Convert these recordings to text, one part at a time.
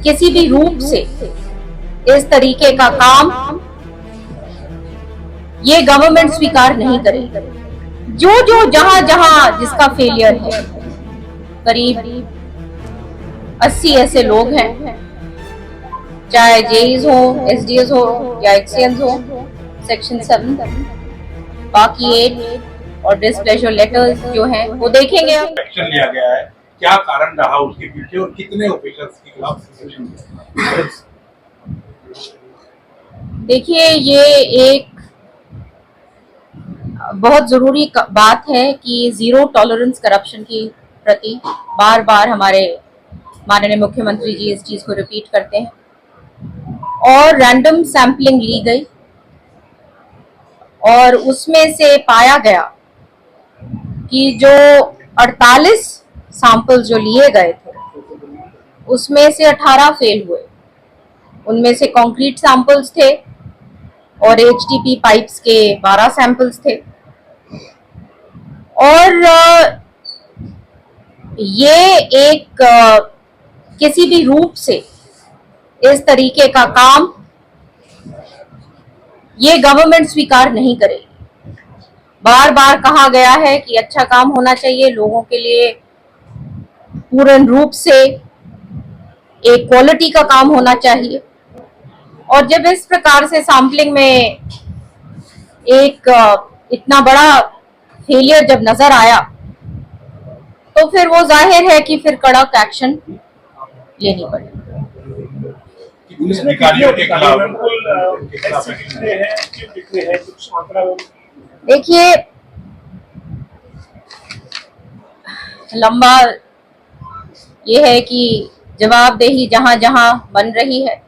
किसी भी रूप से इस तरीके का काम ये गवर्नमेंट स्वीकार नहीं करेगी। जो जो जहां जहां जिसका फेलियर है, करीब 80 ऐसे लोग हैं, चाहे जेईज हो, एसडीएस हो या एक्सीएंस हो, सेक्शन 7, बाकी 8 और डिस्प्लेजर लेटर्स जो हैं वो देखेंगे। अब एक्शन लिया गया है, क्या कारण रहा उसके पीछे और कितने ऑफिसर्स के खिलाफ एक्शन? देखिए, ये एक बहुत जरूरी बात है कि जीरो टॉलरेंस करप्शन की प्रति बार बार हमारे माननीय मुख्यमंत्री जी इस चीज को रिपीट करते हैं। और रैंडम सैंपलिंग ली गई और उसमें से पाया गया कि जो 48 सैंपल्स जो लिए गए थे उसमें से 18 फेल हुए। उनमें से कंक्रीट सैंपल्स थे और एचडीपी पाइप्स के 12 सैंपल्स थे। और ये एक किसी भी रूप से इस तरीके का काम ये गवर्नमेंट स्वीकार नहीं करेगी। बार बार कहा गया है कि अच्छा काम होना चाहिए, लोगों के लिए पूर्ण रूप से एक क्वालिटी का काम होना चाहिए। और जब इस प्रकार से सैंपलिंग में एक इतना बड़ा फेलियर जब नजर आया तो फिर वो जाहिर है कि फिर कड़क एक्शन लेनी पड़ेगी। देखिए, लंबा ये है कि जवाबदेही जहां जहां बन रही है,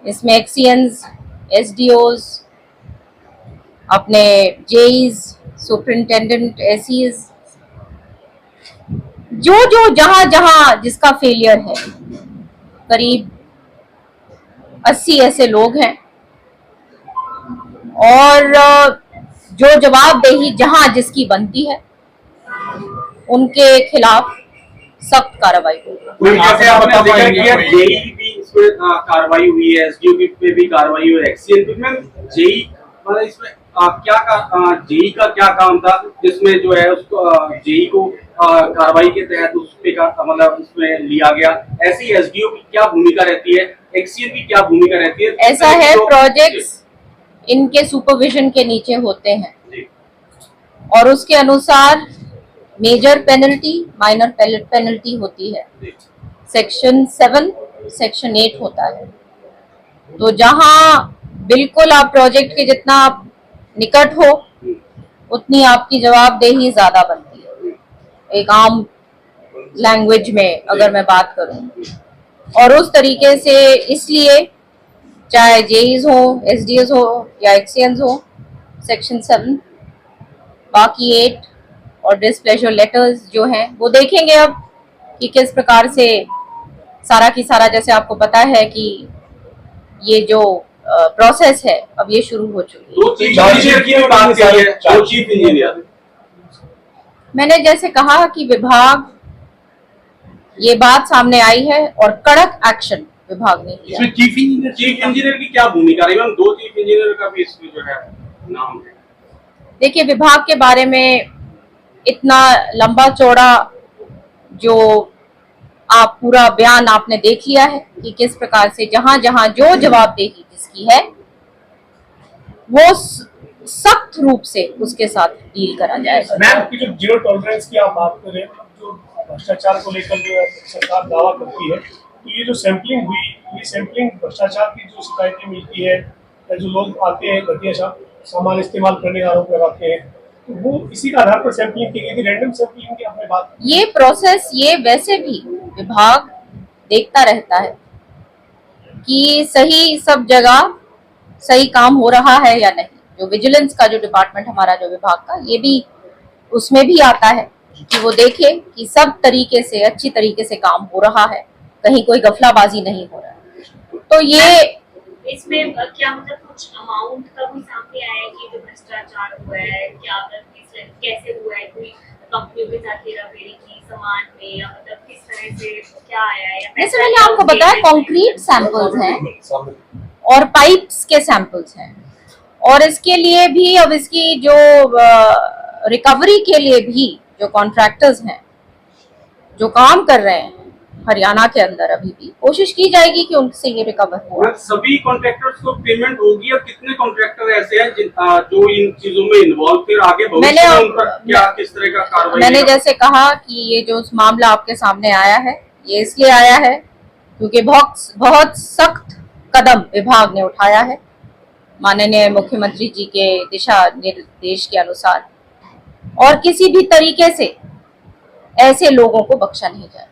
इसमें एक्सीएंस, एसडीओज, अपने जेईज, सुपरिंटेंडेंट, एसीज, जो जो जहां जहां जिसका फेलियर है, करीब 80 ऐसे लोग हैं। और जो जवाबदेही जहां जिसकी बनती है उनके खिलाफ सख्त कार्रवाई होगी। जैसे आपने देखा कि जेई भी इसमें कार्रवाई हुई है, एसडीओ पे भी कार्रवाई हुई है, एक्सीएन में जेई मतलब इसमें जेई का क्या काम था जिसमें जो है उसको जेई को कार्रवाई के तहत उस पे मतलब उसमें लिया गया? ऐसी एसडीओ की क्या भूमिका रहती है, एक्सीएन की क्या भूमिका रहती है? ऐसा है, प्रोजेक्ट्स इनके सुपरविजन के नीचे होते हैं और उसके अनुसार मेजर पेनल्टी, माइनर पेनल्टी होती है। सेक्शन 7, सेक्शन 8 होता है। तो जहां बिल्कुल आप प्रोजेक्ट के जितना आप निकट हो उतनी आपकी जवाबदेही ज्यादा बनती है, एक आम लैंग्वेज में अगर मैं बात करूं। और उस तरीके से इसलिए चाहे जेईज हो, एसडीएस हो या एक्सीएंस हो, सेक्शन 7, बाकी 8 और डिस्प्लेजर लेटर्स जो हैं वो देखेंगे अब कि किस प्रकार से सारा की सारा, जैसे आपको पता है कि ये जो प्रोसेस है अब ये शुरू हो चुकी है। मैंने जैसे कहा कि विभाग, ये बात सामने आई है और कड़क एक्शन विभाग ने लिया। चीफ इंजीनियर की क्या भूमिका रही? 2 चीफ इंजीनियर का भी इसमें जो है नाम है। देखिए, विभाग के बारे में इतना लंबा चौड़ा जो आप पूरा बयान आपने देख लिया है कि किस प्रकार से जहां जहां जो जवाबदेही जिसकी है वो सख्त रूप से उसके साथ डील करा जाएगा। मैम, की जो जीरो टॉलरेंस की आप बात कर रहे हैं, जो भ्रष्टाचार को लेकर जो सरकार दावा करती है, तो ये जो सैंपलिंग हुई, ये सैंपलिंग भ्रष्टाचार की जो शिकायतें मिलती है या जो लोग आते हैं घटिया सामान इस्तेमाल करने का आरोप लगाते हैं, तो वो इसी का आधार पर सैंपलिंग की गई थी, रैंडम सैंपलिंग की आपने बात। ये प्रोसेस ये वैसे भी विभाग देखता रहता है कि सही सब जगह सही काम हो रहा है या नहीं। जो विजिलेंस का जो डिपार्टमेंट हमारा जो विभाग का, ये भी उसमें भी आता है कि वो देखे कि सब तरीके से अच्छी तरीके से काम हो रहा है, कहीं कोई गफलाबाजी नहीं हो रहा है। तो ये इसमें क्या मतलब कुछ अमाउंट का भी सामने आया है कि जो भ्रष्टाचार हुआ है, क्या कैसे हुआ है, कोई कंपनियों के साथ हेराफेरी की, सामान में, या मतलब किस तरह से क्या आया है, या जैसे पैसा मैंने क्या आपको उसके बताया लिए- कंक्रीट सैंपल्स हैं और पाइप्स के सैंपल्स हैं, और इसके लिए भी अब इसकी जो रिकवरी के लिए भी जो कॉन्ट्रैक्टर्स हैं जो काम कर रहे हैं हरियाणा के अंदर, अभी भी कोशिश की जाएगी कि उनसे ये रिकवर हो। मैम, सभी कॉन्ट्रैक्टर्स को पेमेंट होगी, और कितने कॉन्ट्रैक्टर ऐसे हैं जो इन चीजों में इन्वॉल्व थे, और आगे भविष्य में उन पर क्या किस तरह का कार्रवाई मैंने होगा? जैसे कहा कि ये जो मामला आपके सामने आया है, ये इसलिए आया है क्योंकि बहुत सख्त कदम विभाग ने उठाया है माननीय मुख्यमंत्री जी के दिशा निर्देश के अनुसार, और किसी भी तरीके से ऐसे लोगों को बख्शा नहीं जाए।